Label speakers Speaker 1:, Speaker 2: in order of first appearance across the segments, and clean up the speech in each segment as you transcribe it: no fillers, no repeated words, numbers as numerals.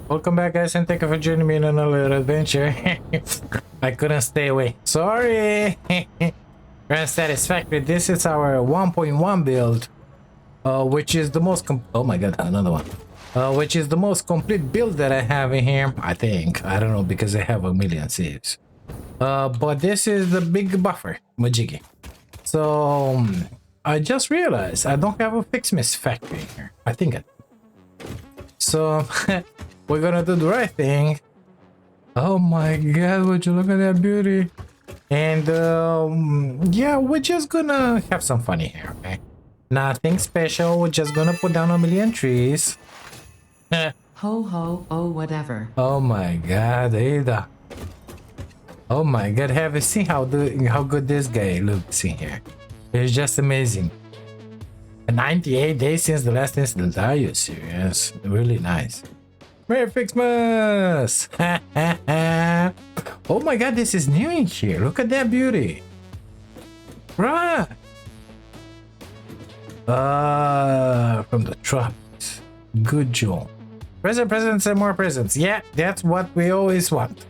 Speaker 1: Welcome back, guys, and thank you for joining me in another adventure. I couldn't stay away. Sorry. We're on Satisfactory. This is our 1.1 build, which is the most oh my god, another one. Which is the most complete build that I have in here. I think. I don't know because I have a million saves. But this is the big buffer, Majiggy. So I just realized I don't have a Ficsmas factory in here. I think so. We're gonna do the right thing. Oh my god, would you look at that beauty? And yeah, we're just gonna have some fun here, okay? Nothing special, we're just gonna put down a million trees.
Speaker 2: Ho ho, oh whatever.
Speaker 1: Oh my god, Ada. Oh my god, have you seen how good this guy looks in here? It's just amazing. 98 days since the last incident. Are you serious? Really nice. Merry Ficsmas! Oh my god, this is new in here. Look at that beauty. Right. From the tropics. Good job. Presents and more presents. Yeah, that's what we always want.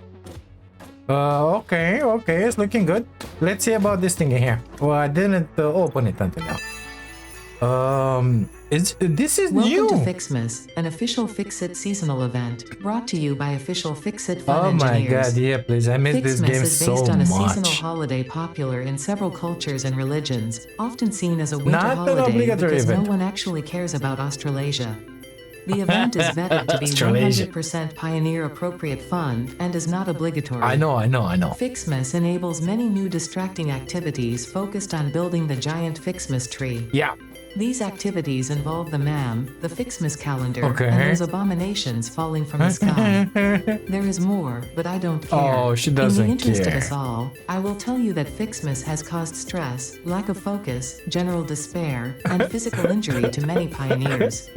Speaker 1: Okay, it's looking good. Let's see about this thing in here. Well, I didn't open it until now. This is
Speaker 2: Welcome
Speaker 1: new.
Speaker 2: to Ficsmas, an official Fix-It seasonal event brought to you by official Fix-It Fun
Speaker 1: Oh my
Speaker 2: engineers.
Speaker 1: god, yeah, please. I miss this
Speaker 2: Fixmas
Speaker 1: game
Speaker 2: is
Speaker 1: so
Speaker 2: based on a
Speaker 1: much.
Speaker 2: seasonal holiday popular in several cultures and religions, often seen as a winter
Speaker 1: Not an
Speaker 2: holiday
Speaker 1: obligatory
Speaker 2: because
Speaker 1: event.
Speaker 2: no one actually cares about Australasia. The event is vetted to be
Speaker 1: Australasia.
Speaker 2: 100% pioneer-appropriate fun and is not obligatory.
Speaker 1: I know.
Speaker 2: Fixmas enables many new distracting activities focused on building the giant Fixmas tree.
Speaker 1: Yeah.
Speaker 2: These activities involve the the Fixmas calendar,
Speaker 1: Okay.
Speaker 2: and those abominations falling from the sky. There is more, but I don't care.
Speaker 1: Oh, she doesn't
Speaker 2: In the interest
Speaker 1: care.
Speaker 2: of us all, I will tell you that Fixmas has caused stress, lack of focus, general despair, and physical injury to many pioneers.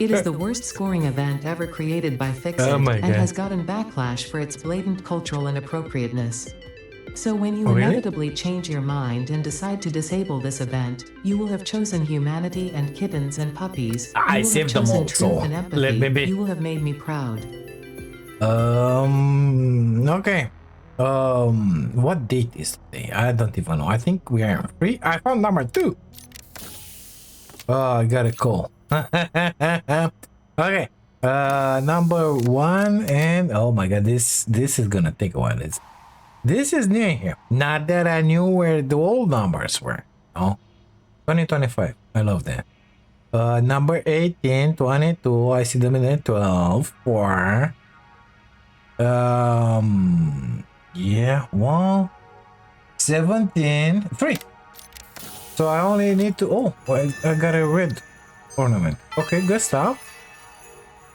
Speaker 2: It is the worst scoring event ever created by Fixit
Speaker 1: Oh my
Speaker 2: and
Speaker 1: God.
Speaker 2: has gotten backlash for its blatant cultural inappropriateness. So when you
Speaker 1: Oh, really?
Speaker 2: inevitably change your mind and decide to disable this event, you will have chosen humanity and kittens and puppies.
Speaker 1: I
Speaker 2: You will have
Speaker 1: saved them
Speaker 2: chosen
Speaker 1: all,
Speaker 2: truth
Speaker 1: so
Speaker 2: and empathy.
Speaker 1: let me be.
Speaker 2: You will have made me proud.
Speaker 1: Okay. What date is today? I don't even know. I think we are free. I found number 2. Oh, I got a call. Okay. Number 1, and oh my god, this is gonna take a while. This is new here. Not that I knew where the old numbers were. No. 2025. I love that. Number 18, 22. I see them in there. 12, 4. Yeah, 1, 17, 3. So I only need to. Oh, I got a red ornament. Okay, good stuff.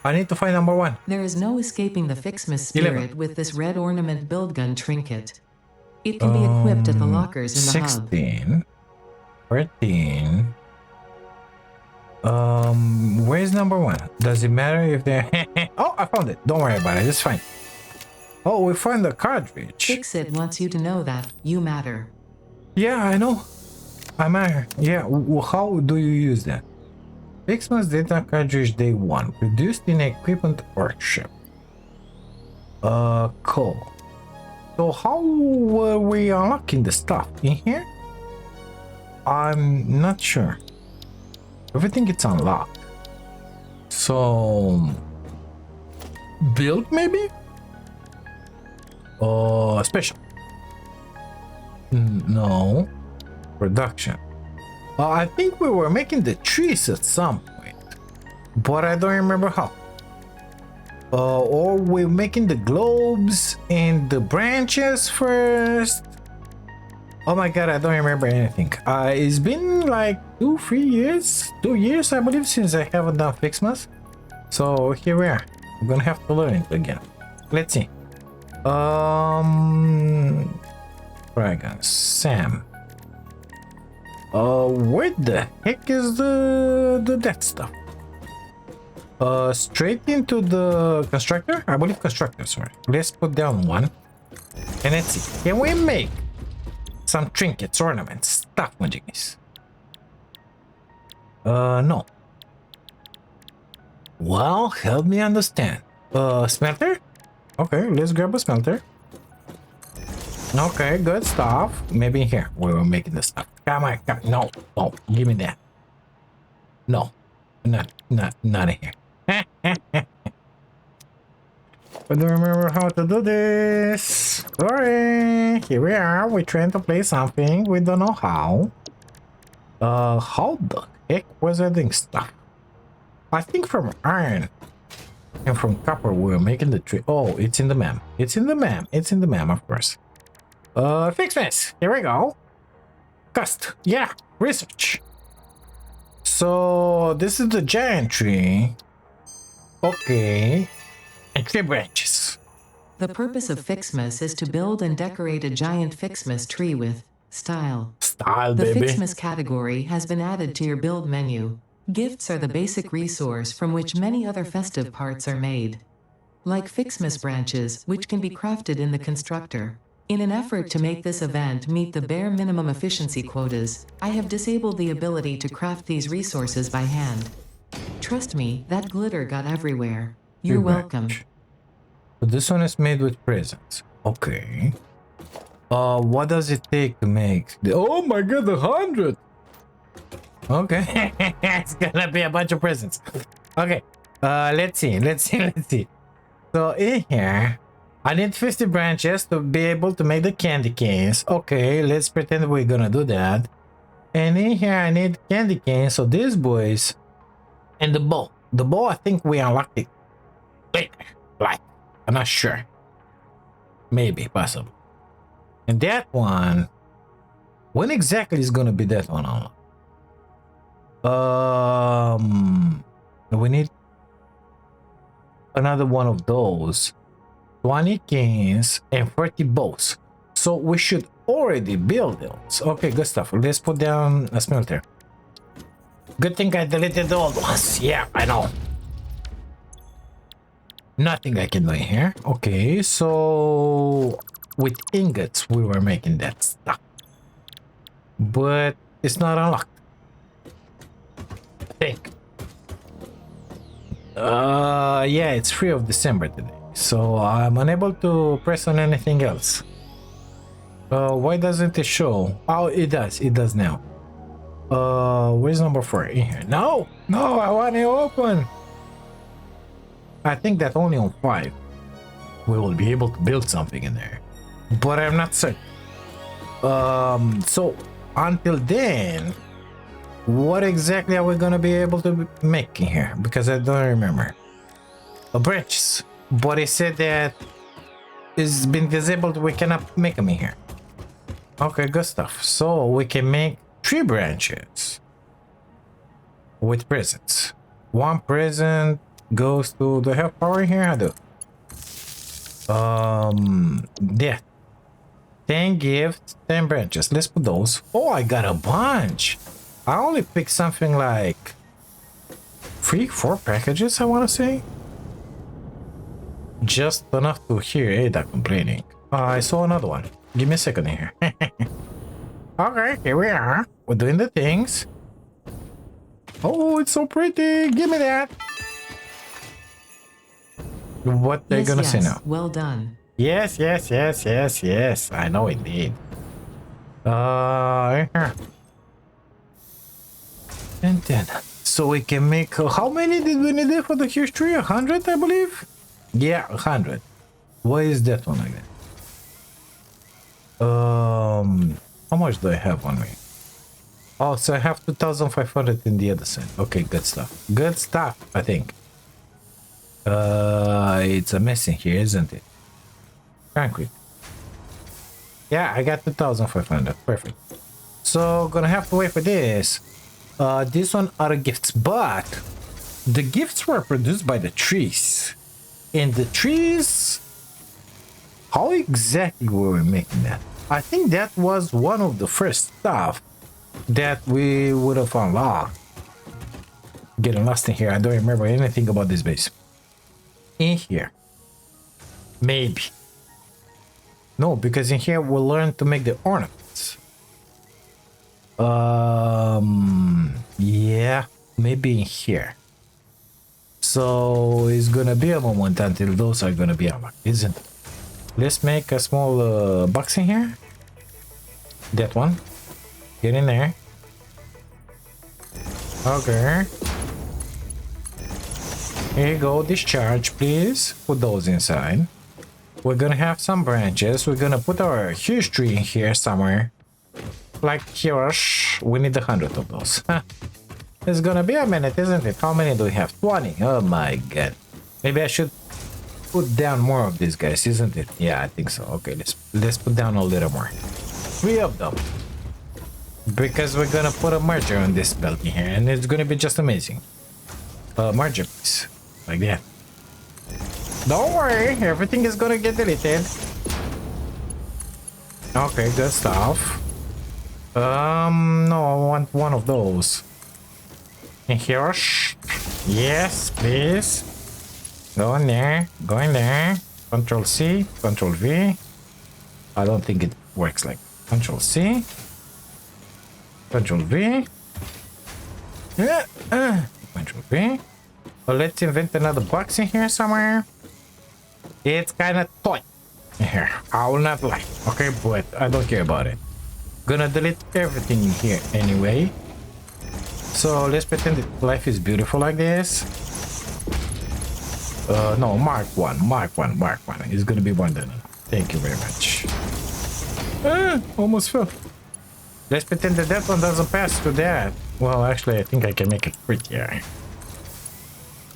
Speaker 1: I need to find number 1.
Speaker 2: There is no escaping the Fixmas
Speaker 1: 11.
Speaker 2: spirit with this red ornament build gun trinket. It can be equipped at the lockers in the hub.
Speaker 1: 16, 14. Where's number 1? Does it matter if they're Oh, I found it. Don't worry about it. It's fine. Oh, we found the cartridge.
Speaker 2: Fixit wants you to know that you matter.
Speaker 1: Yeah, I know. I matter. Yeah, how do you use that? Ficsmas data cartridge day 1. Produced in equipment workshop. Cool. So how were we unlocking the stuff? In here? I'm not sure. Everything gets unlocked. So... build maybe? Special. No. Production. I think we were making the trees at some point, but I don't remember how. Or we're making the globes and the branches first. Oh my god, I don't remember anything. It's been like 2 years, I believe, since I haven't done Ficsmas. So here we are. I'm gonna have to learn it again. Let's see. Dragon, Sam. Where the heck is that stuff? Straight into the constructor? I believe constructor, sorry. Let's put down 1. And let's see. Can we make some trinkets, ornaments, stuff, majiggies? No. Well, help me understand. Smelter? Okay, let's grab a smelter. Okay, good stuff. Maybe in here we were making the stuff. Come on, come. No, no, give me that. No, not in here. I don't remember how to do this. Sorry. Here we are. We're trying to play something. We don't know how. How the heck was that thing stuff? I think from iron and from copper we were making the tree. Oh, it's in the map. It's in the map. It's in the map, of course. Ficsmas. Here we go. Cust. Yeah. Research. So this is the giant tree. Okay. And 3 branches.
Speaker 2: The purpose of Ficsmas is to build and decorate a giant Ficsmas tree with style.
Speaker 1: Style,
Speaker 2: The
Speaker 1: baby.
Speaker 2: Ficsmas category has been added to your build menu. Gifts are the basic resource from which many other festive parts are made. Like Ficsmas branches, which can be crafted in the constructor. In an effort to make this event meet the bare minimum efficiency quotas, I have disabled the ability to craft these resources by hand. Trust me, that glitter got everywhere. You're welcome.
Speaker 1: So this one is made with presents. Okay. What does it take to make oh my god, 100! Okay. It's gonna be a bunch of presents. Okay. Let's see. So in here, I need 50 branches to be able to make the candy canes. Okay, let's pretend we're gonna do that. And in here, I need candy canes. So these boys and the bow. The bow, I think we unlocked it later. Like, I'm not sure. Maybe, possible. And that one, when exactly is gonna be that one unlocked? We need another one of those. 20 canes and 30 bows. So we should already build those. Okay, good stuff. Let's put down a smelter. Good thing I deleted the old ones. Yeah, I know. Nothing I can do in here. Okay, so with ingots we were making that stuff. But it's not unlocked. I think. Yeah, it's 3 of December today. So I'm unable to press on anything else. Why doesn't it show? Oh, it does. It does now. Where's number 4? In here. No, I want it open. I think that only on 5 we will be able to build something in there, but I'm not certain. So until then, what exactly are we gonna be able to make in here? Because I don't remember. Branches, but it said that it's been disabled. We cannot make them in here. Okay, good stuff. So we can make 3 branches with presents. 1 present goes to the health power here. I do. Yeah. 10 gifts, 10 branches. Let's put those. Oh, I got a bunch. I only picked something like 3-4 packages, I want to say. Just enough to hear Ada complaining. I saw another one. Give me a second here. Okay, here we are. We're doing the things. Oh, it's so pretty. Give me that. What they're gonna say now?
Speaker 2: Well done.
Speaker 1: Yes. I know indeed. Here. And then, so we can make. How many did we need for the huge tree? 100, I believe. Yeah, 100. Why is that one again? How much do I have on me? Oh, so I have 2,500 in the other side. Okay, good stuff. Good stuff, I think. It's a mess in here, isn't it? Concrete. Yeah, I got 2,500. Perfect. So, gonna have to wait for this. This one are gifts, but the gifts were produced by the trees. And the trees, how exactly were we making that? I think that was one of the first stuff that we would have unlocked. Getting lost in here. I don't remember anything about this base. In here. Maybe. No, because in here we'll learn to make the ornaments. Yeah, maybe in here. So it's gonna be a moment until those are gonna be unlocked, isn't it? Let's make a small box in here. That one. Get in there. Okay. Here you go. Discharge, please. Put those inside. We're gonna have some branches. We're gonna put our huge tree in here somewhere. Like here. We need 100 of those. It's gonna be a minute, isn't it? How many do we have? 20. Oh my god. Maybe I should put down more of these guys, isn't it? Yeah, I think so. Okay, let's put down a little more. 3 of them. Because we're gonna put a merger on this belt in here, and it's gonna be just amazing. Merger, please. Like that. Don't worry, everything is gonna get deleted. Okay, good stuff. No, I want one of those. In here. Yes, please. Go in there. Go in there. Control C. Control V. I don't think it works like Control C. Control V. Control V. Well, let's invent another box in here somewhere. It's kind of tight in here. I will not lie. Okay, but I don't care about it. Gonna delete everything in here anyway. So let's pretend that life is beautiful like this. No, Mark 1. Mark 1. Mark 1. It's gonna be one done. Thank you very much. Almost fell. Let's pretend that that one doesn't pass to that. Well, actually, I think I can make it prettier.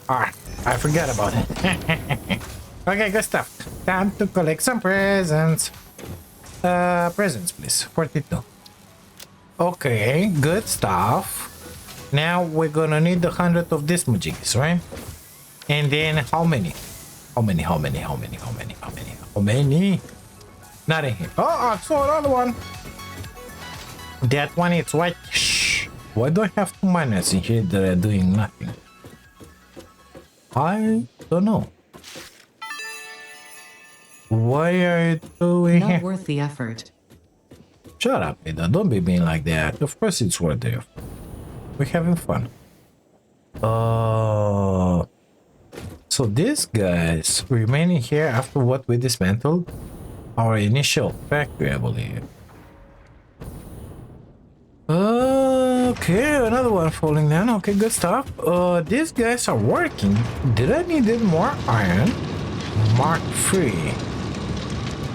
Speaker 1: Ah, I forgot about it. Okay, good stuff. Time to collect some presents. Presents, please. 42. Okay, good stuff. Now we're gonna need 100 of these majigis, right? And then how many? How many? How many? How many? How many? How many? How many? Not in here. Oh, I saw another one. That one is white. Shh. Why do I have 2 miners in here that are doing nothing? I don't know. Why are you doing
Speaker 2: Not
Speaker 1: here?
Speaker 2: worth the effort.
Speaker 1: Shut up, Ada. Don't be mean like that. Of course it's worth it. We're having fun. So these guys remaining here after what we dismantled our initial factory, I believe. Okay, another one falling down. Okay, good stuff. These guys are working. Did I need more iron? Mark 3.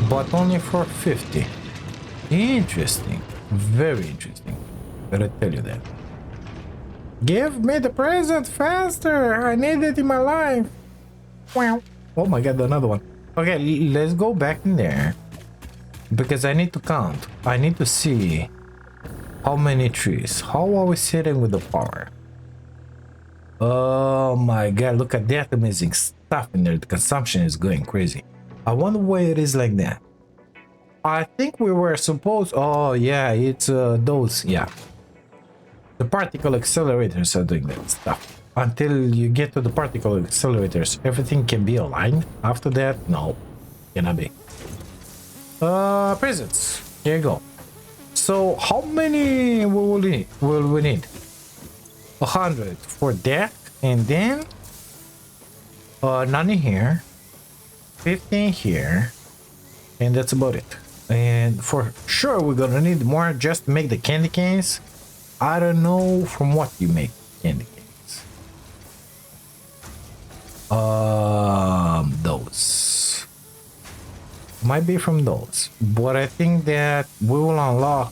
Speaker 1: But only for 50. Interesting. Very interesting. Gotta tell you that. Give me the present faster. I need it in my life. Wow. Oh my god, another one. Okay, let's go back in there. Because I need to count. I need to see how many trees. How are we sitting with the power? Oh my god, look at that amazing stuff in there. The consumption is going crazy. I wonder why it is like that. I think we were supposed... Oh yeah, it's those... Yeah. The particle accelerators are doing that stuff. Until you get to the particle accelerators, everything can be aligned. After that, no. Cannot be. Presents. Here you go. So how many will we need? 100 for that, and then none in here, 15 here, and that's about it. And for sure we're gonna need more just to make the candy canes. I don't know from what you make candy canes. Those might be from those, but I think that we will unlock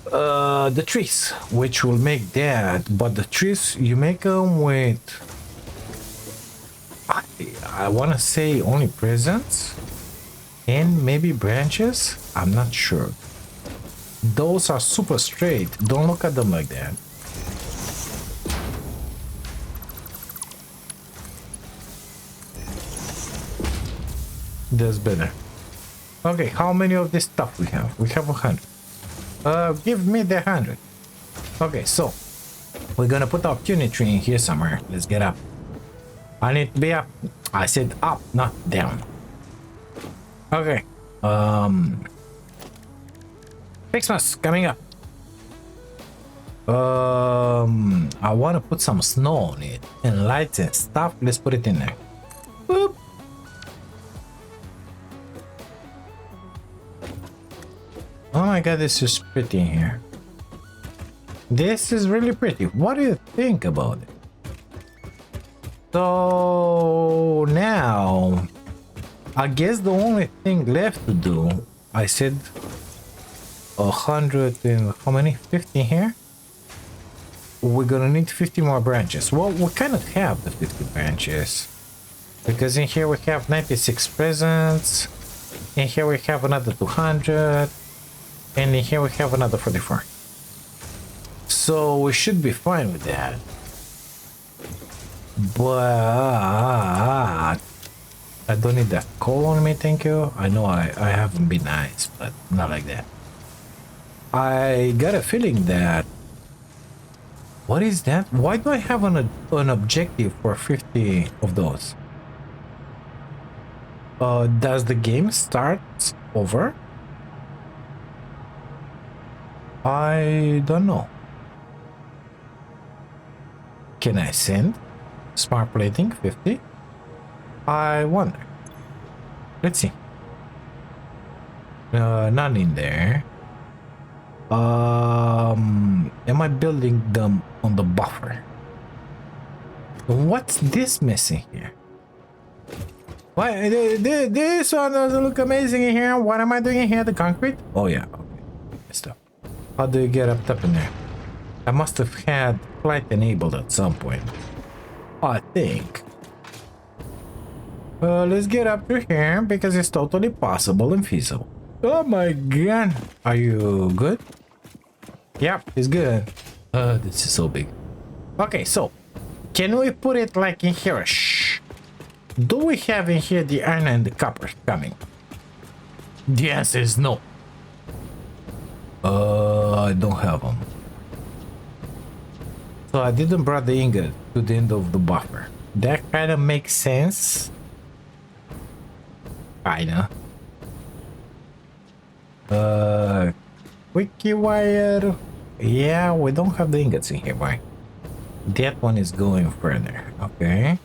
Speaker 1: the trees, which will make that. But the trees, you make them with, I want to say only presents and maybe branches. I'm not sure. Those are super straight. Don't look at them like that. That's better. Okay, how many of this stuff we have? We have 100. Give me the 100. Okay, so we're gonna put our unitary in here somewhere. Let's get up. I need to be up. I said up, not down. Okay. Ficsmas coming up. I want to put some snow on it and lights and stuff. Let's put it in there. Boop. Oh my god, this is pretty in here. This is really pretty. What do you think about it? So now, I guess the only thing left to do, I said 100 and how many? 50 here? We're gonna need 50 more branches. Well, we kind of have the 50 branches. Because in here we have 96 presents. In here we have another 200. And in here we have another 44. So we should be fine with that. But I don't need that coal on me, thank you. I know I haven't been nice, but not like that. I got a feeling that... What is that? Why do I have an objective for 50 of those? Does the game start over? I don't know. Can I send? Smart plating 50? I wonder. Let's see. None in there. Am I building them on the buffer? What's this missing here? Why this one doesn't look amazing in here. What am I doing in here? The concrete? Oh yeah, okay. Stuff. How do you get up in there? I must have had flight enabled at some point. I think. Let's get up to here because it's totally possible and feasible. Oh my god. Are you good? Yep, it's good. This is so big. Okay, so can we put it like in here? Shh. Do we have in here the iron and the copper coming? The answer is no. I don't have them. So I didn't bring the ingot to the end of the buffer. That kind of makes sense. Kinda. Quickie wire. Yeah, we don't have the ingots in here, boy. That one is going further. Okay.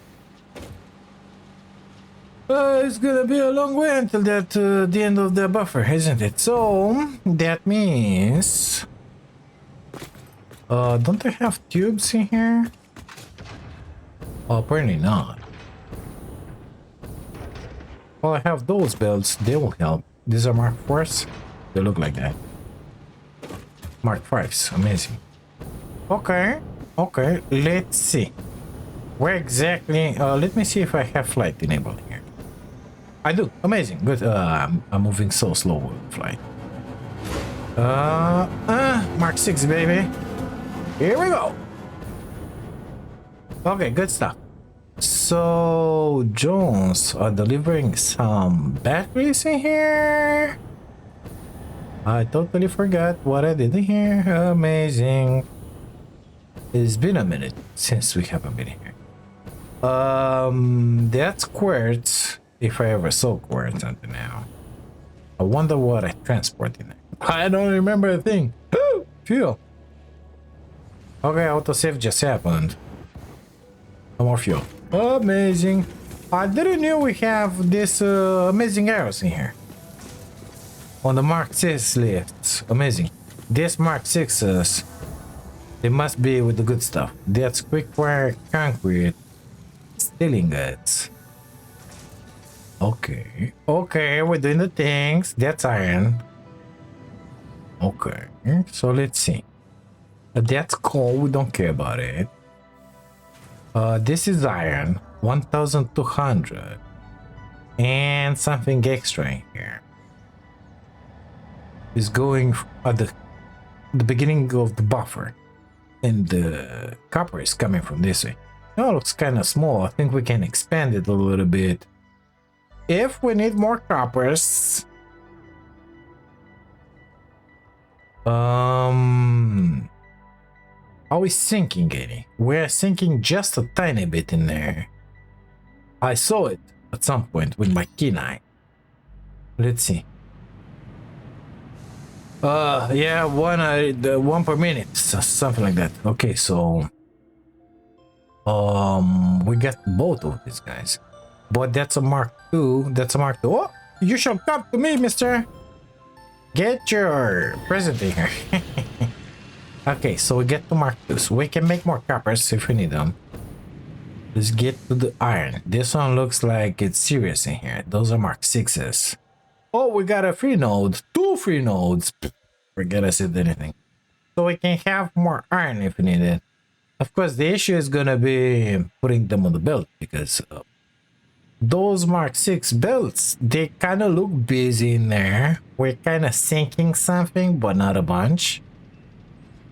Speaker 1: It's gonna be a long way until that the end of the buffer, isn't it? So that means don't I have tubes in here? Oh, apparently not. Well, I have those belts. They will help. These are Mark 4s. They look like that. Mark 5s. Amazing. Okay. Okay. Let's see. Where exactly? Let me see if I have flight enabled here. I do. Amazing. Good. I'm moving so slow with flight. Mark 6, baby. Here we go. Okay, good stuff. So, Jones are delivering some batteries in here. I totally forgot what I did in here. Amazing. It's been a minute since we haven't been here. That's quartz. If I ever saw quartz until now. I wonder what I transport in it. I don't remember a thing. Fuel. Okay, autosave just happened. No more fuel. Amazing. I didn't know we have this amazing arrows in here. On the Mark 6 lifts. Amazing. This Mark 6s, they must be with the good stuff. That's quick wire concrete. Steel ingots. Okay. Okay, we're doing the things. That's iron. Okay. So let's see. That's coal. We don't care about it. This is iron. 1,200. And something extra in here. Is going at the beginning of the buffer. And the copper is coming from this way. Oh, it looks kind of small. I think we can expand it a little bit. If we need more coppers. Are we sinking any? We're sinking just a tiny bit in there. I saw it at some point with my keen eye. Let's see. Yeah, one per minute, something like that. Okay, so we got both of these guys, but that's a Mark II. That's a Mark II. Oh, you shall come to me, Mister. Get your present here. Okay, so we get to Mark II. So we can make more coppers if we need them. Let's get to the iron. This one looks like it's serious in here. Those are Mark 6s. Oh, we got a free node. 2 free nodes. Forget I said anything. So we can have more iron if we need it. Of course, the issue is gonna be putting them on the belt because those Mark 6 belts, they kind of look busy in there. We're kind of sinking something, but not a bunch.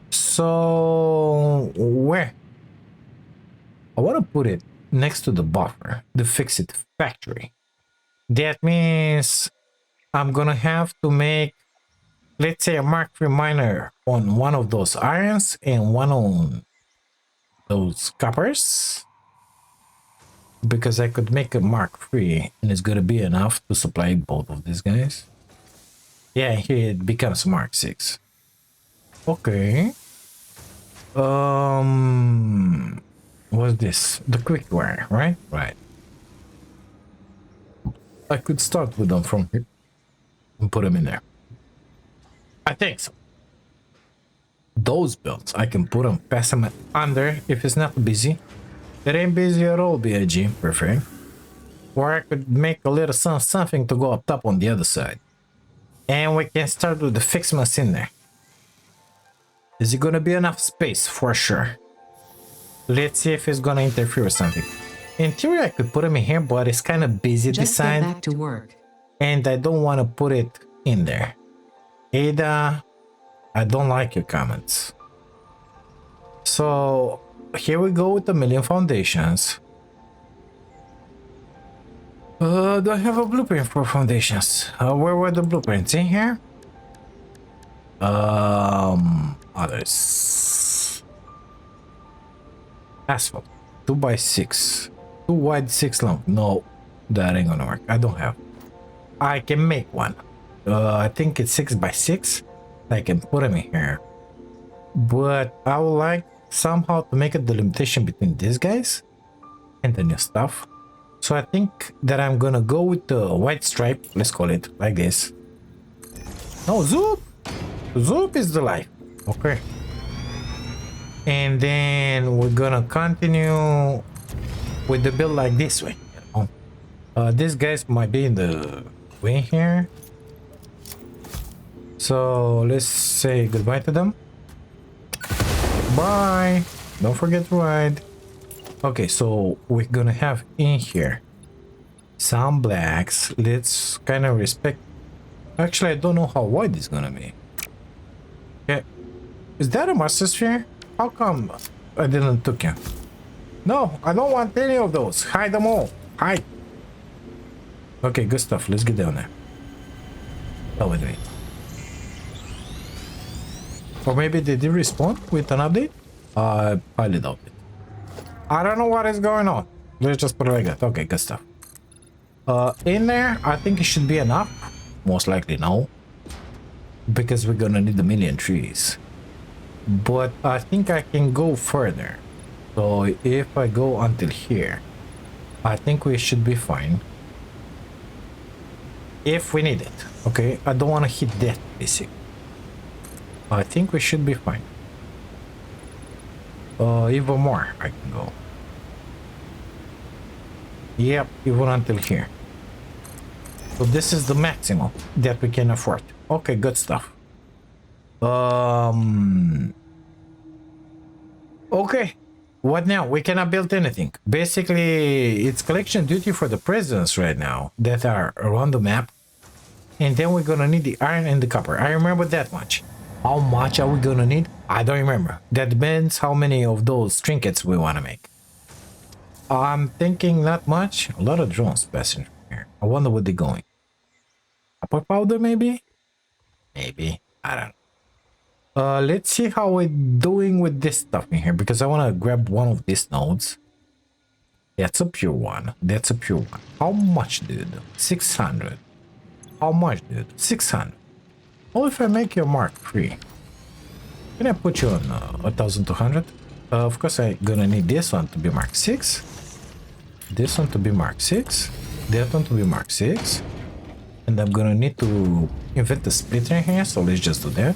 Speaker 1: So where? I want to put it next to the buffer, the Fix It factory. That means I'm gonna have to make, let's say, a Mark III miner on one of those irons and one on those coppers, because I could make a Mark III and it's gonna be enough to supply both of these guys. Yeah, here it becomes Mark 6. Okay. What's this? The quick wire, right? Right. I could start with them from here and put them in there. I think so. Those belts, I can put them, pass them under if it's not busy. It ain't busy at all, BIG. Perfect. Or I could make a little something to go up top on the other side. And we can start with the Ficsmas in there. Is it gonna be enough space? For sure. Let's see if it's gonna interfere with something. In theory, I could put them in here, but it's kind of busy this
Speaker 2: Just
Speaker 1: side.
Speaker 2: get back to work.
Speaker 1: And I don't want to put it in there. Ada, I don't like your comments. So here we go with the million foundations. Do I have a blueprint for foundations? Where were the blueprints? In here? Others. Asphalt. 2x6. 2 wide, 6 long. No, that ain't gonna work. I don't have. I can make one. I think it's 6x6. I can put them in here. But I would like somehow to make a delimitation between these guys and the new stuff. So I think that I'm gonna go with the white stripe. Let's call it like this. No, Zoop! Zoop is the life. Okay. And then we're gonna continue with the build like this way. These guys might be in the way here. So let's say goodbye to them. Bye. Don't forget to ride. Okay, so we're gonna have in here some blacks. Let's kind of respect. Actually, I don't know how wide it's gonna be. Yeah, is that a master sphere? How come I didn't took you? No, I don't want any of those. Hide them all. Hide. Okay, good stuff. Let's get down there. Oh, wait. Or maybe they did respawn with an update? I highly doubt it. I don't know what is going on. Let's just put it like that. Okay, good stuff. In there, I think it should be enough. Most likely no. Because we're gonna need a million trees. But I think I can go further. So if I go until here, I think we should be fine. If we need it. Okay, I don't want to hit that basic. I think we should be fine. Even more I can go. Yep, even until here. So this is the maximum that we can afford. Okay, good stuff. Okay, what now? We cannot build anything. Basically, it's collection duty for the presidents right now that are around the map. And then we're gonna need the iron and the copper. I remember that much. How much are we gonna need? I don't remember. That depends how many of those trinkets we wanna make. I'm thinking not much. A lot of drones passing here. I wonder where they're going. Copper powder maybe? Maybe. I don't know. Let's see how we're doing with this stuff in here, because I want to grab one of these nodes. That's a pure one. That's a pure one. How much, dude? 600. How much, dude? 600. What if I make you a Mark 3? Can I put you on 1200? Of course I'm gonna need this one to be Mark 6. This one to be Mark 6. That one to be Mark 6. And I'm gonna need to invent a splitter here, so let's just do that.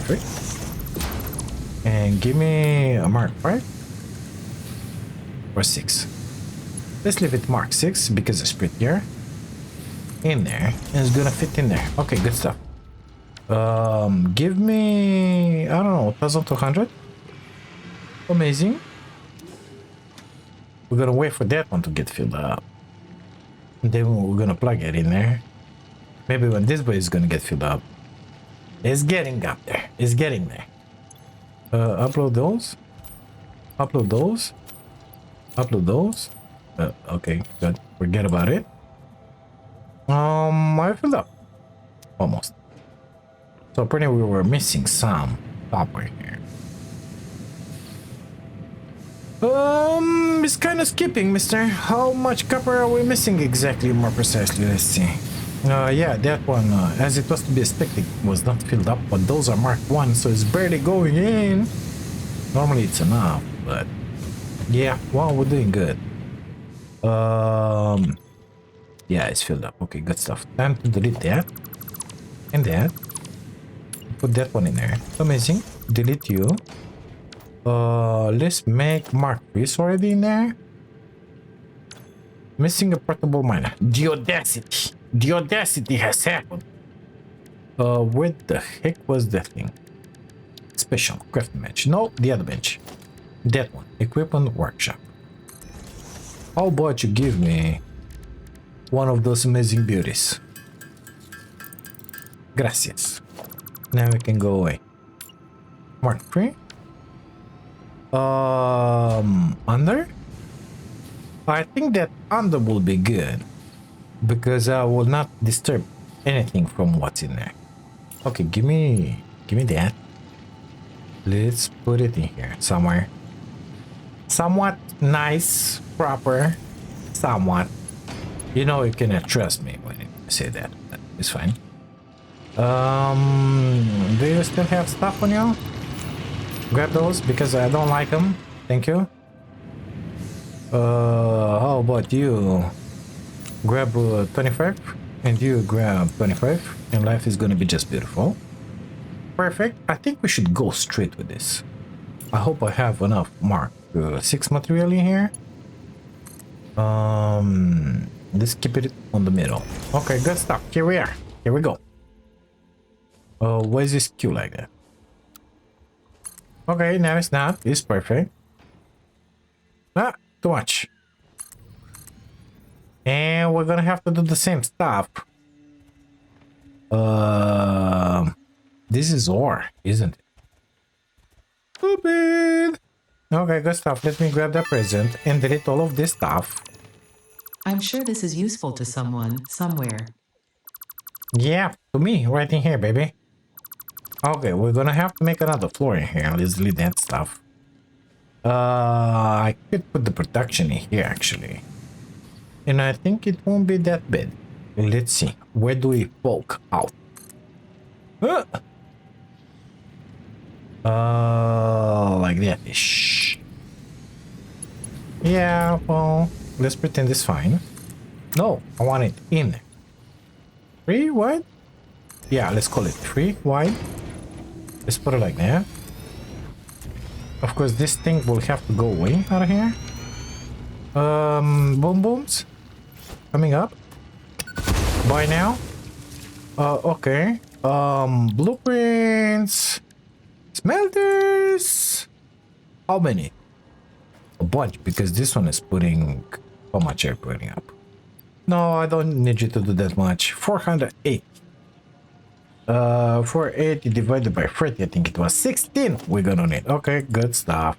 Speaker 1: Perfect. And give me a Mark 5 or 6. Let's leave it Mark 6 because the split here in there and it's gonna fit in there. Okay, good stuff. Give me, I don't know, 1200. Amazing. We're gonna wait for that one to get filled up. And then we're gonna plug it in there. Maybe when this way is gonna get filled up. It's getting up there. It's getting there. Upload those. Upload those. Upload those. Okay, good. Forget about it. I filled up. Almost. So apparently we were missing some copper here. It's kind of skipping, mister. How much copper are we missing exactly, more precisely? Let's see. Yeah, that one, as it was to be expected, was not filled up, but those are marked 1, so it's barely going in. Normally it's enough, but yeah, well, we're doing good. Yeah, it's filled up. Okay, good stuff. Time to delete that and that. Put that one in there. Amazing. Delete you. Let's make Mark 3 already in there. Missing a portable miner. The audacity. The audacity has happened. Where the heck was that thing? Special crafting bench. No, the other bench. That one. Equipment workshop. How about you give me one of those amazing beauties? Gracias. Now we can go away. Mark 3. Under? I think that under will be good because I will not disturb anything from what's in there. Okay, give me that. Let's put it in here somewhere. Somewhat nice, proper, somewhat. You know you cannot trust me when I say that. It's fine. Do you still have stuff on you? Grab those because I don't like them. Thank you. How about you? Grab 25 and you grab 25 and life is gonna be just beautiful. Perfect. I think we should go straight with this. I hope I have enough Mark 6 material in here. Let's keep it on the middle. Okay, good stuff. Here we are. Here we go. Why is this queue like that? Okay, now it's not. It's perfect. Ah, too much. And we're gonna have to do the same stuff. This is ore, isn't it? Stupid. Okay, good stuff. Let me grab that present and delete all of this stuff.
Speaker 2: I'm sure this is useful to someone, somewhere.
Speaker 1: Yeah, to me, right in here, baby. Okay, we're gonna have to make another floor in here. Let's delete that stuff. I could put the production in here, actually. And I think it won't be that bad. Let's see. Where do we poke out? Like that. Shh. Yeah, well, let's pretend it's fine. No, I want it in there. 3 wide? Yeah, let's call it 3 wide. Let's put it like that. Of course, this thing will have to go away out of here. Boom booms. Coming up. By now. Okay. Blueprints. Smelters. How many? A bunch, because this one is putting... How much are you putting up? No, I don't need you to do that much. 408. 480 divided by 30, I think it was 16 we're gonna need. Okay, good stuff.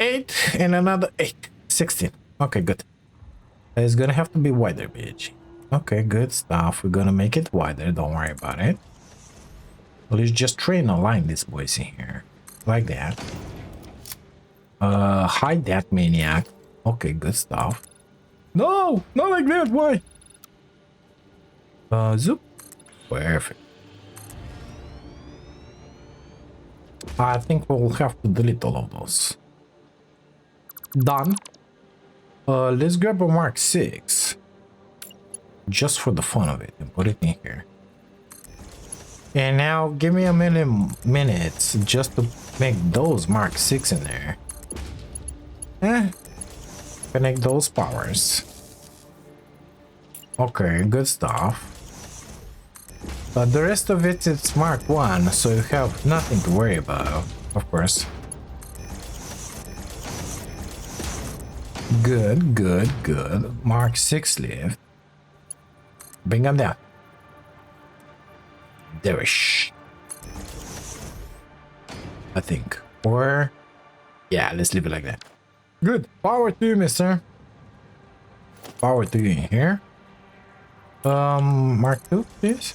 Speaker 1: 8 and another 8. 16. Okay, good. It's gonna have to be wider, bitch. Okay, good stuff. We're gonna make it wider. Don't worry about it. Let's just train align these boys in here. Like that. Hide that maniac. Okay, good stuff. No, not like that. Why? Zoop. Perfect. I think we'll have to delete all of those. Done. Let's grab a Mark 6. Just for the fun of it and put it in here. And now give me a million minutes just to make those Mark 6 in there. Connect those powers. Okay, good stuff. But the rest of it is Mark 1, so you have nothing to worry about, of course. Good, good, good. Mark 6 left. Bring them down. There-ish. I think. Or... yeah, let's leave it like that. Good. Power to you, mister. Power to you in here. Mark 2, please.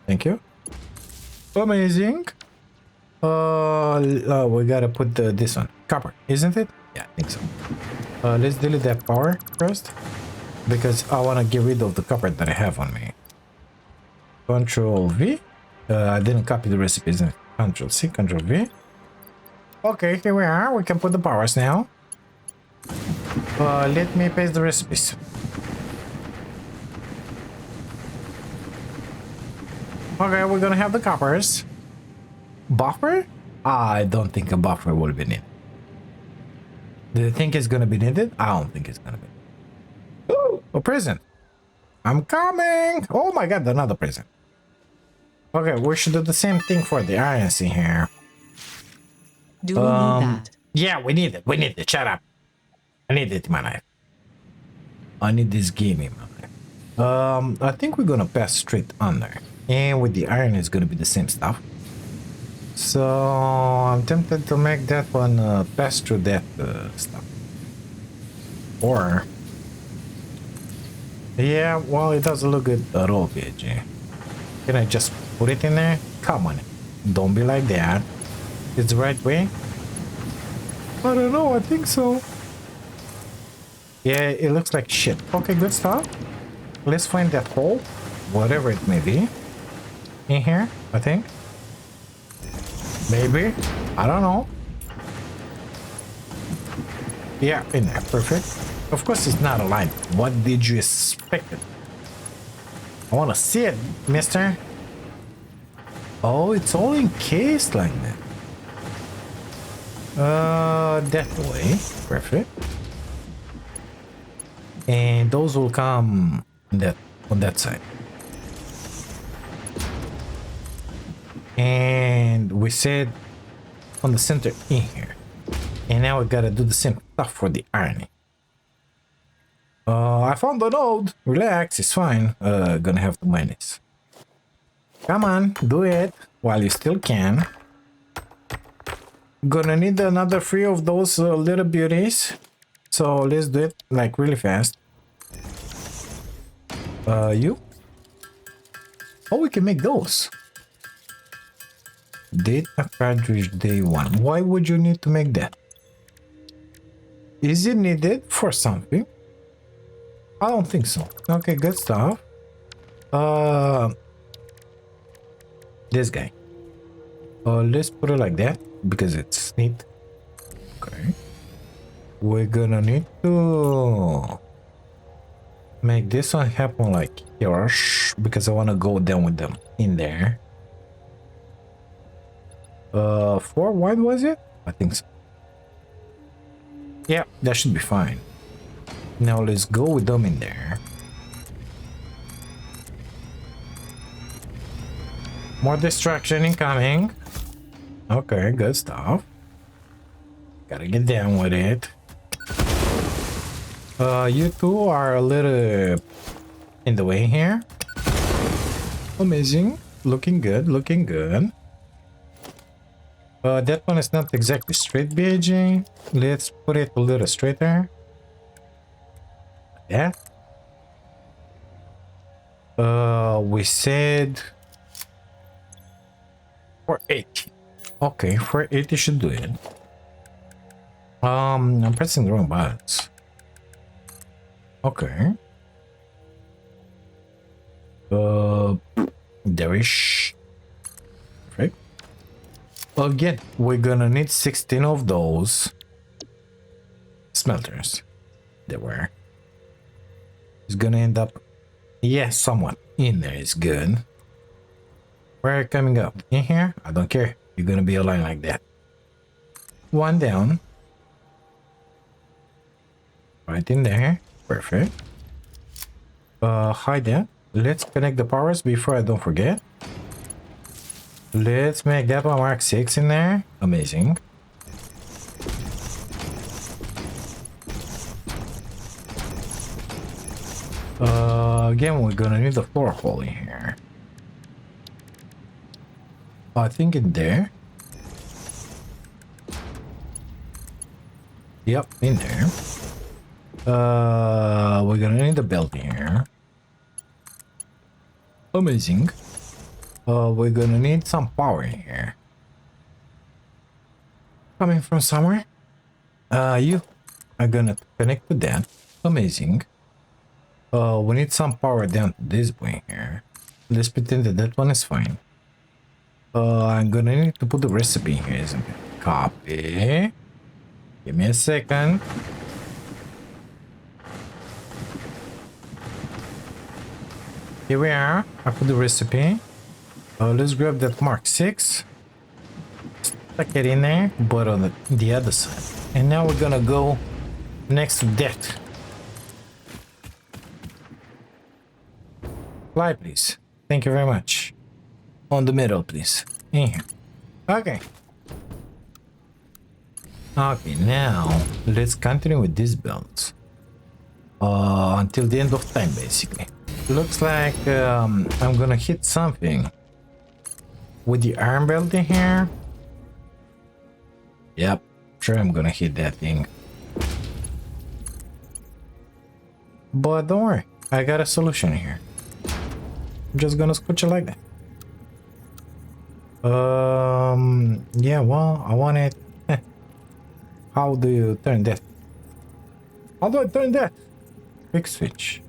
Speaker 1: Thank you. Amazing. We gotta put this one. Copper, isn't it? Yeah, I think so. Let's delete that power first. Because I want to get rid of the copper that I have on me. Control V. I didn't copy the recipes. Control C, Control V. Okay, here we are. We can put the powers now. Let me paste the recipes. Okay, we're gonna have the coppers. Buffer? I don't think a buffer will be needed. Do you think it's gonna be needed? I don't think it's gonna be. Ooh, a present. I'm coming. Oh my god, another present. Okay, we should do the same thing for the irons in here.
Speaker 2: Do we need that?
Speaker 1: Yeah, we need it. We need it. Shut up. I need it in my life. I need this game in my life. I think we're gonna pass straight under. And with the iron, it's gonna be the same stuff. So I'm tempted to make that one pass through that stuff. Or... yeah, well, it doesn't look good at all, BG. Can I just put it in there? Come on. Don't be like that. It's the right way? I don't know, I think so. Yeah, it looks like shit. Okay, good stuff. Let's find that hole, whatever it may be. In here, I think. Maybe. I don't know. Yeah, in there. Perfect. Of course it's not aligned. What did you expect? I want to see it, mister. Oh, it's all encased like that. That way. Perfect. And those will come on that side. And we said on the center in here. And now we gotta do the same stuff for the ironing. I found the node. Relax, it's fine. Gonna have to mine this. Come on, do it while you still can. Gonna need another 3 of those little beauties. So let's do it like really fast. You? Oh, we can make those. Data cartridge day 1. Why would you need to make that? Is it needed for something? I don't think so. Okay, good stuff. This guy. Let's put it like that because it's neat. Okay. We're gonna need to make this one happen like here because I want to go down with them in there. 4 wide was it? I think so. Yeah, that should be fine. Now let's go with them in there. More destruction incoming. Okay, good stuff. Gotta get down with it. You two are a little in the way here. Amazing. Looking good, looking good. That one is not exactly straight, BG. Let's put it a little straighter. Yeah. We said 480. Okay, 480 should do it. I'm pressing the wrong buttons. Okay. Uh, there is. Right. Again, we're gonna need 16 of those smelters. There were. It's gonna end up. Yeah, somewhat in there is good. Where are you coming up? In here? I don't care. You're gonna be aligned like that. One down. Right in there. Perfect. Hide that. Let's connect the powers before I don't forget. Let's make that one mark 6 in there. Amazing. Again, we're gonna need the floor hole in here. I think in there. Yep, in there. We're gonna need the belt here. Amazing. We're gonna need some power in here. Coming from somewhere. You are gonna connect to that. Amazing. We need some power down to this point here. Let's pretend that that one is fine. I'm gonna need to put the recipe here, isn't it? Copy. Give me a second. Here we are. I put the recipe. Let's grab that mark 6. Stuck it in there, but on the other side. And now we're gonna go next to that. Fly, please. Thank you very much. On the middle, please. In here. Okay. Okay, now let's continue with these builds. Until the end of time, basically. Looks like I'm gonna hit something with the arm belt in here. Yep, sure I'm gonna hit that thing. But don't worry, I got a solution here. I'm just gonna scooch it like that. Yeah, well, I want it. How do you turn that? How do I turn that? Quick switch.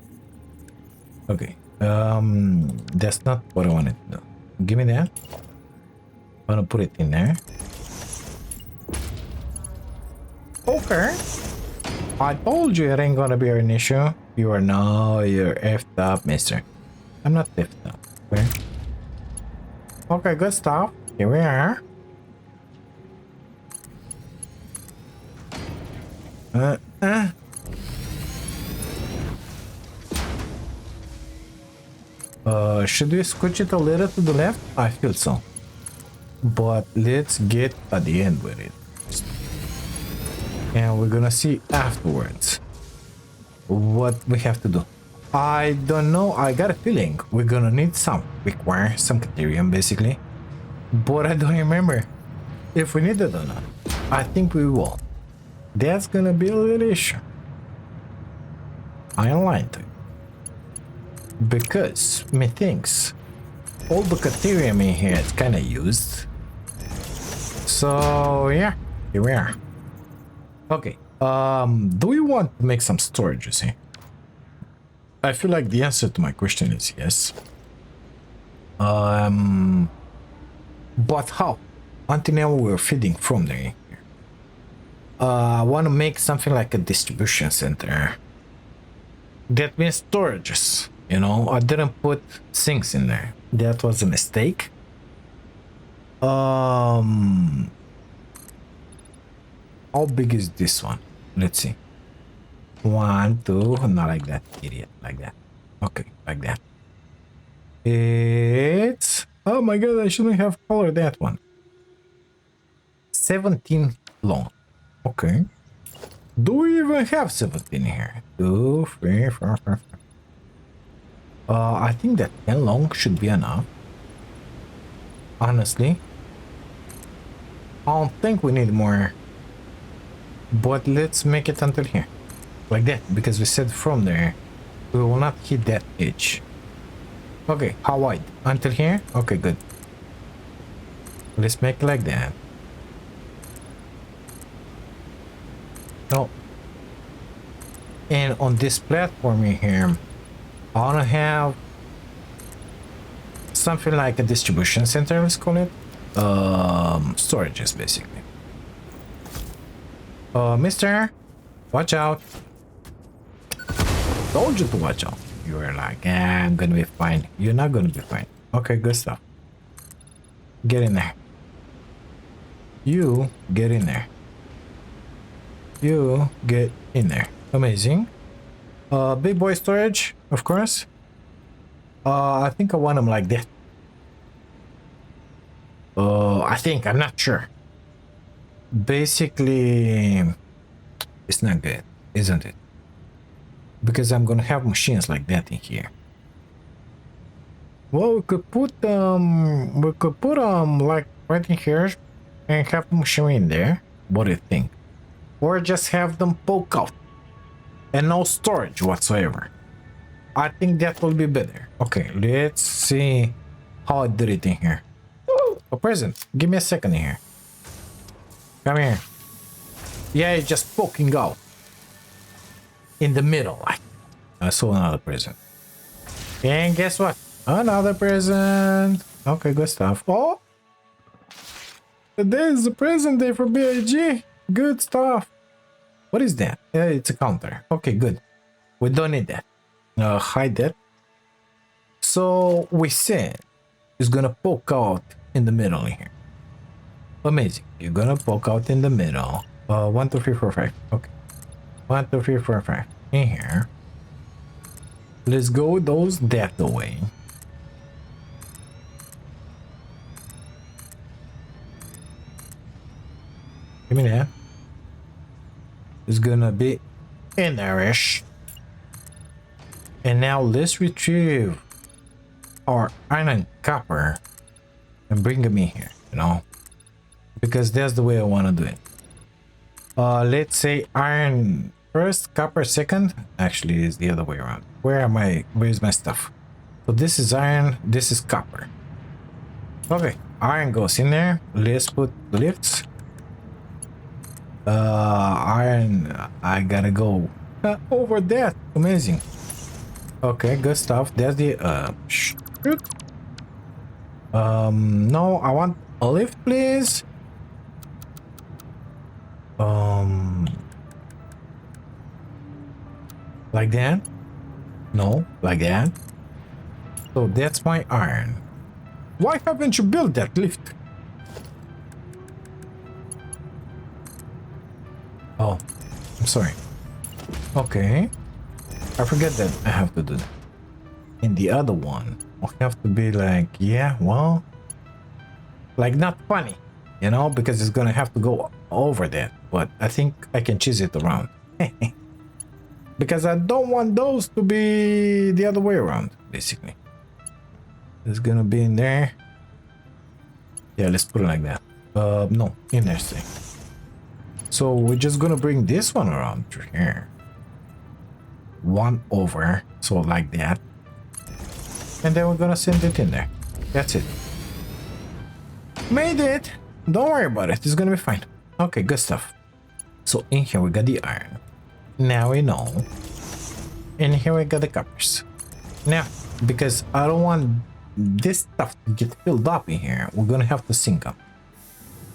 Speaker 1: Okay. That's not what I wanted to do. Give me that. I'm gonna put it in there. Okay. I told you it ain't gonna be an issue. You're effed up, mister. I'm not effed up. Okay. Okay, good stuff. Here we are. Should we scooch it a little to the left? I feel so. But let's get at the end with it. And we're gonna see afterwards what we have to do. I don't know. I got a feeling we're gonna need require some Caterium basically. But I don't remember if we need it or not. I think we will. That's gonna be a little issue. I ain't lying to you. Because methinks all the Caterium in here is kinda used. So yeah, here we are. Okay. Do we want to make some storages here? I feel like the answer to my question is yes. But how? Until now we're feeding from there. I want to make something like a distribution center. That means storages. You know, I didn't put sinks in there. That was a mistake. How big is this one? Let's see. 1, 2, not like that, idiot, like that. Okay, like that. It's, oh my god, I shouldn't have colored that one. 17 long. Okay. Do we even have 17 here? 2, 3, 4, 5. I think that 10 long should be enough. Honestly. I don't think we need more. But let's make it until here. Like that, because we said from there we will not hit that edge. Okay, how wide? Until here? Okay, good. Let's make it like that. Oh. And on this platform in here, I want to have something like a distribution center, let's call it. Storages, basically. Mister, watch out. Told you to watch out. You were like, I'm gonna be fine. You're not gonna be fine. Okay, good stuff. Get in there. You get in there. You get in there. Amazing. Big boy storage, of course. I think I want them like that. I'm not sure. Basically, it's not good, isn't it? Because I'm gonna have machines like that in here. Well, we could put like right in here and have a machine in there. What do you think? Or just have them poke out and no storage whatsoever. I think that will be better. Okay, let's see how I did it in here. Ooh, a present. Give me a second here. Come here. Yeah, it's just poking out in the middle. I saw another present. And guess what? Another present. Okay, good stuff. Oh, today is the present day for BIG. Good stuff. What is that? It's a counter. Okay, good. We don't need that. Hide that. So we said it's gonna poke out in the middle here. Amazing. You're gonna poke out in the middle. 1, 2, 3, 4, 5. Okay. 1, 2, 3, 4, 5. In here. Let's go with those that way. Give me that. It's gonna be in there-ish. And now let's retrieve our iron and copper and bring them in here, you know, because that's the way I want to do it. Let's say iron first, copper second. Actually, it's the other way around. Where's my stuff? So this is iron, this is copper. Okay, iron goes in there. Let's put lifts. Iron, I gotta go over that. Amazing. Okay, good stuff. There's the shoot. No, I want a lift, please. Like that? No, like that. So that's my iron. Why haven't you built that lift? Oh, I'm sorry. Okay. I forget that I have to do that. And the other one will have to be like, yeah, well, like not funny, you know, because it's gonna have to go over that. But I think I can choose it around. Because I don't want those to be the other way around, basically. It's gonna be in there. Yeah, let's put it like that. No, in there, stay. So we're just gonna bring this one around through here. One over, so like that. And then we're gonna send it in there. That's it. Made it! Don't worry about it, it's gonna be fine. Okay, good stuff. So in here we got the iron. Now we know. And here we got the coppers. Now, because I don't want this stuff to get filled up in here, we're gonna have to sink them.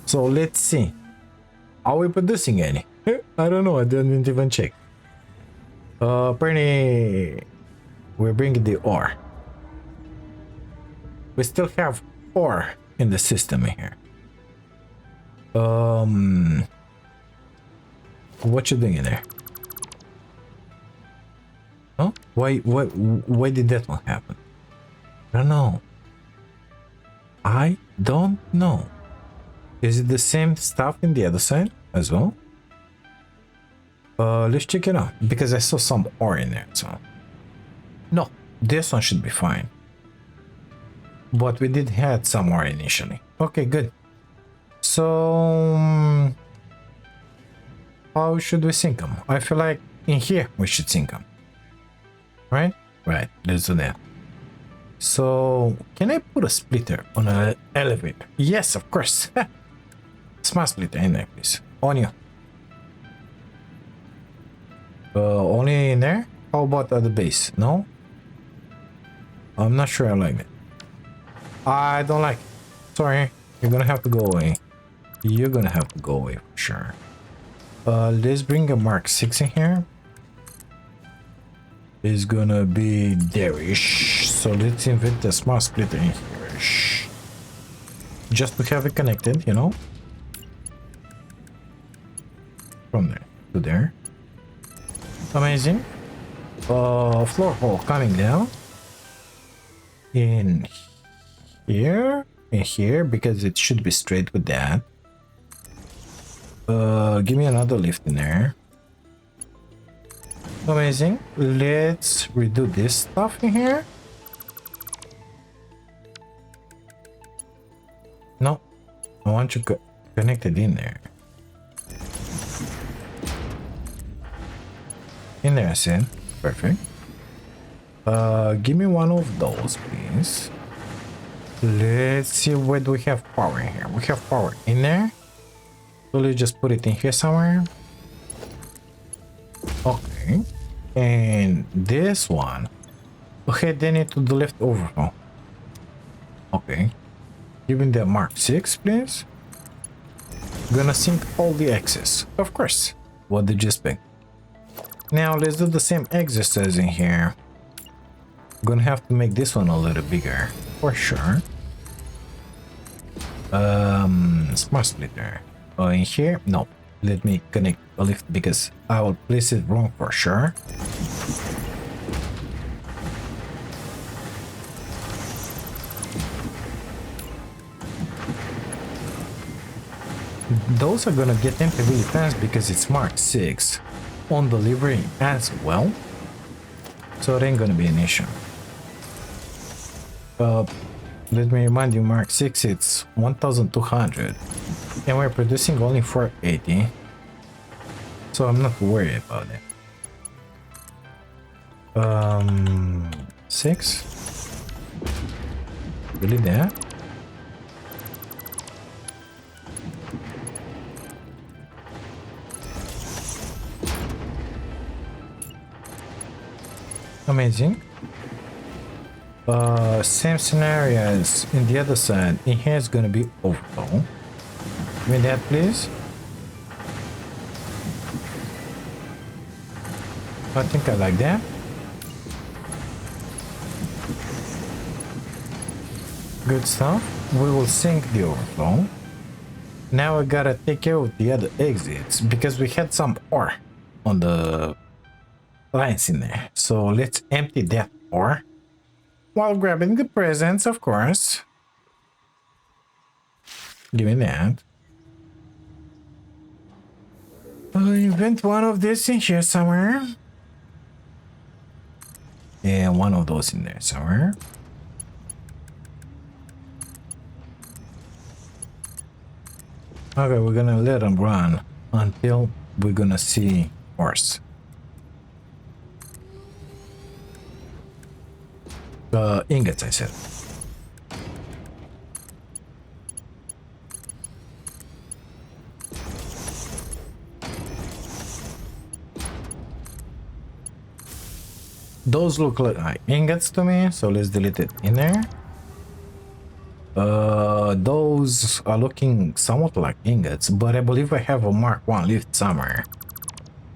Speaker 1: So let's see. Are we producing any? I don't know, I didn't even check. Apparently we're bringing the ore. We still have ore in the system here. What you doing in there? Huh? Why did that one happen? I don't know. I don't know. Is it the same stuff in the other side as well? Let's check it out, because I saw some ore in there, so. No, this one should be fine. But we did have some ore initially. Okay, good. So, how should we sink them? I feel like in here we should sink them. Right? Right, let's do that. So, can I put a splitter on an elevator? Yes, of course. Smart splitter in there, please. On you. Only in there? How about at the base? No? I'm not sure I like it. I don't like it. Sorry. You're gonna have to go away. You're gonna have to go away for sure. Let's bring a Mark 6 in here. It's gonna be there-ish. So let's invent a smart splitter in here-ish. Just to have it connected, you know? From there to there. Amazing. Floor hole coming down. In here. In here, because it should be straight with that. Give me another lift in there. Amazing. Let's redo this stuff in here. No, I want you connected in there. In there, I said. Perfect. Give me one of those, please. Let's see, where do we have power in here? We have power in there. So let's just put it in here somewhere. Okay. And this one. Okay, then into the left overflow. Okay. Give me the Mark 6, please. Gonna sink all the excess. Of course. What did you expect? Now let's do the same exercise in here. Gonna have to make this one a little bigger. For sure. Smart splitter. In here? No. Let me connect a lift because I will place it wrong for sure. Those are gonna get empty really fast because it's Mark 6 on delivery as well. So it ain't gonna be an issue. Let me remind you, Mark 6, it's 1200 and we're producing only 480, so I'm not worried about it. 6? Really that? Amazing. Same scenario as in the other side. In here is gonna be overflow. Give me that, please. I think I like that. Good stuff. We will sink the overflow. Now I gotta take care of the other exits because we had some ore on the lines in there. So let's empty that ore while grabbing the presents, of course. Give me that. I'll invent one of this in here somewhere. And one of those in there somewhere. Okay, we're gonna let them run until we're gonna see horse. Ingots, I said. Those look like ingots to me, so let's delete it in there. Those are looking somewhat like ingots, but I believe I have a Mark 1 lift somewhere.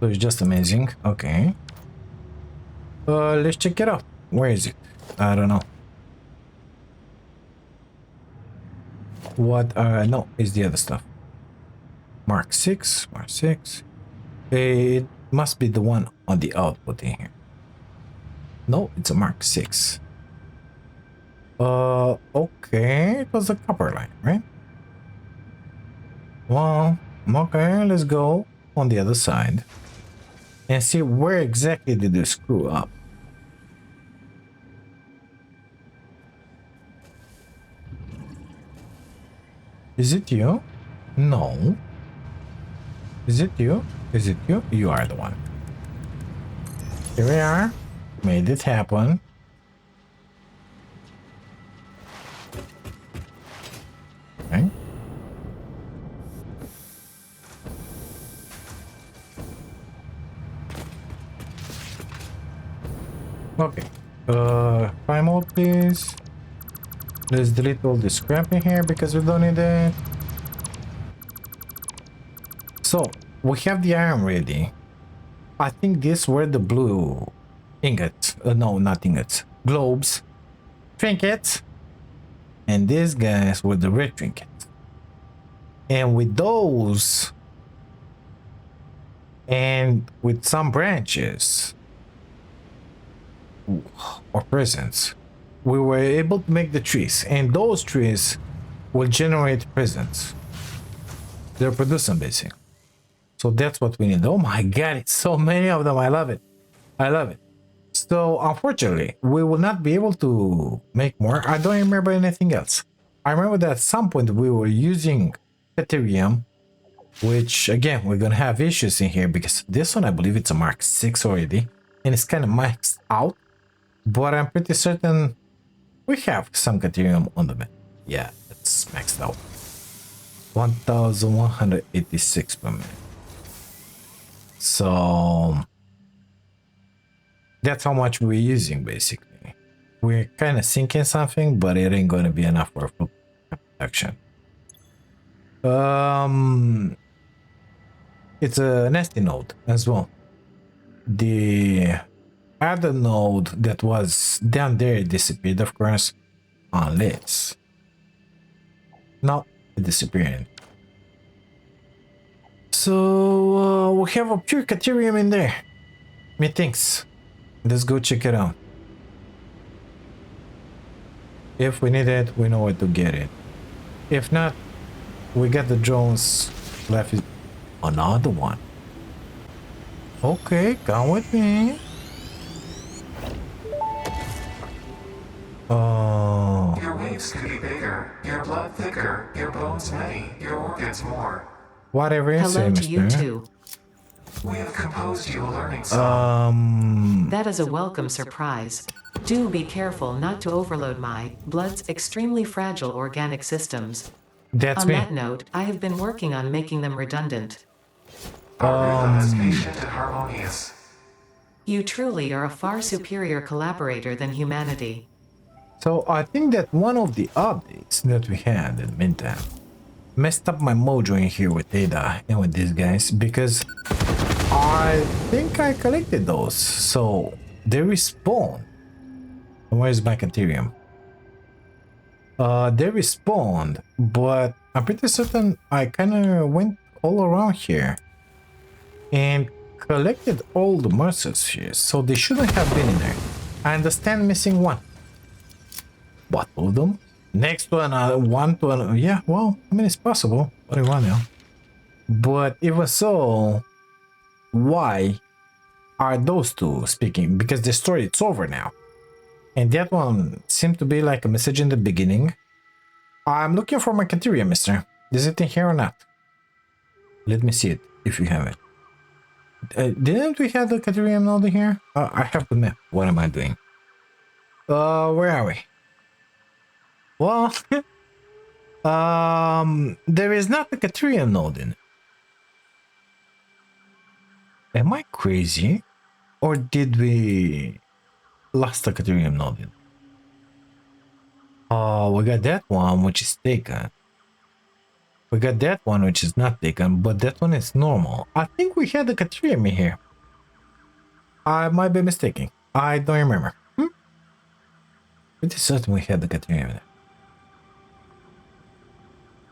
Speaker 1: So it's just amazing. Okay. Let's check it out. Where is it? I don't know. What? No, it's the other stuff. Mark 6. Mark 6. It must be the one on the output in here. No, it's a Mark 6. Okay, it was a copper line, right? Well, okay, let's go on the other side and see where exactly did they screw up. Is it you? No. Is it you? Is it you? You are the one. Here we are. Made it happen. Okay. Okay. Fire mode, please. Let's delete all this crap in here because we don't need it. So we have the iron ready. I think these were the blue ingots. No, not ingots. Globes. Trinkets. And these guys were the red trinkets. And with those, and with some branches or presents, we were able to make the trees. And those trees will generate presents. They're producing basically. So that's what we need. Oh my god, it's so many of them. I love it. I love it. So unfortunately, we will not be able to make more. I don't remember anything else. I remember that at some point we were using Ethereum, which again, we're gonna have issues in here because this one, I believe it's a Mark 6 already, and it's kind of maxed out, but I'm pretty certain we have some Ethereum on the map. Yeah, it's maxed out. 1186 per minute. So that's how much we're using basically. We're kind of sinking something, but it ain't going to be enough for full production. It's a nesty node as well. The other node that was down there disappeared, of course, unless no, it disappeared. So we have a pure Ethereum in there, methinks. Let's go check it out. If we need it, we know where to get it. If not, we got the drones left. Is another one. Okay, come with me. Oh.
Speaker 3: Your waves could be bigger, your blood thicker, your bones many, your organs more.
Speaker 1: Whatever you say,
Speaker 2: Hello to you
Speaker 1: mister.
Speaker 2: too.
Speaker 3: We have composed you a learning song.
Speaker 2: That is a welcome surprise. Do be careful not to overload my blood's extremely fragile organic systems.
Speaker 1: That's
Speaker 2: On
Speaker 1: me.
Speaker 2: that note, I have been working on making them redundant.
Speaker 3: Our rhythm is patient and harmonious.
Speaker 2: You truly are a far superior collaborator than humanity.
Speaker 1: So I think that one of the updates that we had in the meantime messed up my mojo in here with Ada and with these guys because I think I collected those. So they respawn. Where's my Ethereum? They respawned, but I'm pretty certain I kind of went all around here and collected all the mercers here, so they shouldn't have been in there. I understand missing one. What of them? Next one, one to another. Yeah, well, I mean, it's possible. What do you want now? But even so, why are those two speaking? Because the story, it's over now. And that one seemed to be like a message in the beginning. I'm looking for my Ethereum, mister. Is it in here or not? Let me see it, if you have it. Didn't we have the Ethereum node in here? I have the map. What am I doing? Where are we? Well, there is not a Ethereum node in it. Am I crazy? Or did we lost the Ethereum node in? Oh, we got that one, which is taken. We got that one, which is not taken, but that one is normal. I think we had the Ethereum in here. I might be mistaken. I don't remember. Pretty certain we had the Ethereum there.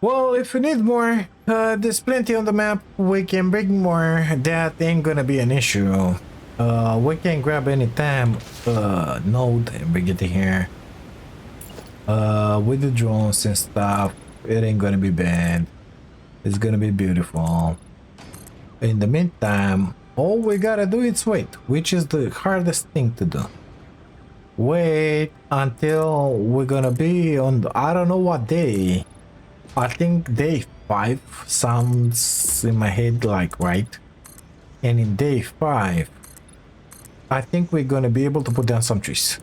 Speaker 1: Well, if we need more, there's plenty on the map. We can bring more. That ain't gonna be an issue. We can grab any time node and bring it in here. With the drones and stuff, it ain't gonna be bad. It's gonna be beautiful. In the meantime, all we gotta do is wait, which is the hardest thing to do. Wait until we're gonna be on the, I don't know what day. I think day 5 sounds in my head like right. And in day 5, I think we're gonna be able to put down some trees.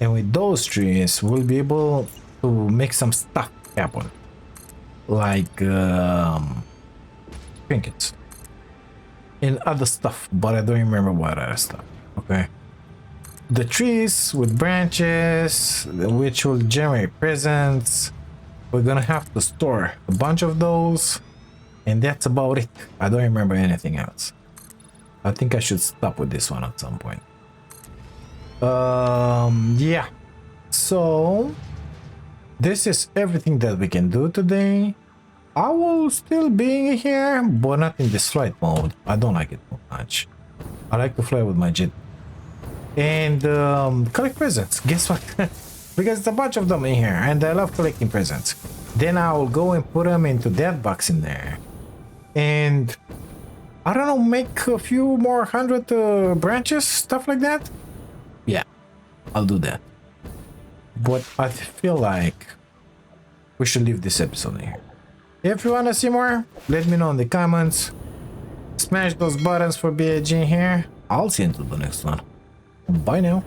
Speaker 1: And with those trees, we'll be able to make some stuff happen. Like trinkets. And other stuff, but I don't remember what other stuff. Okay. the trees with branches, which will generate presents. We're gonna have to store a bunch of those, and that's about it. I don't remember anything else. I think I should stop with this one at some point. Yeah. So this is everything that we can do today. I will still be here, but not in this flight mode. I don't like it too much. I like to fly with my jet and collect presents. Guess what? Because there's a bunch of them in here, and I love collecting presents. Then I will go and put them into that box in there, and I don't know, make a few more 100 branches, stuff like that. Yeah, I'll do that. But I feel like we should leave this episode in here. If you want to see more, let me know in the comments. Smash those buttons for BAG here. I'll see you until the next one. Bye now.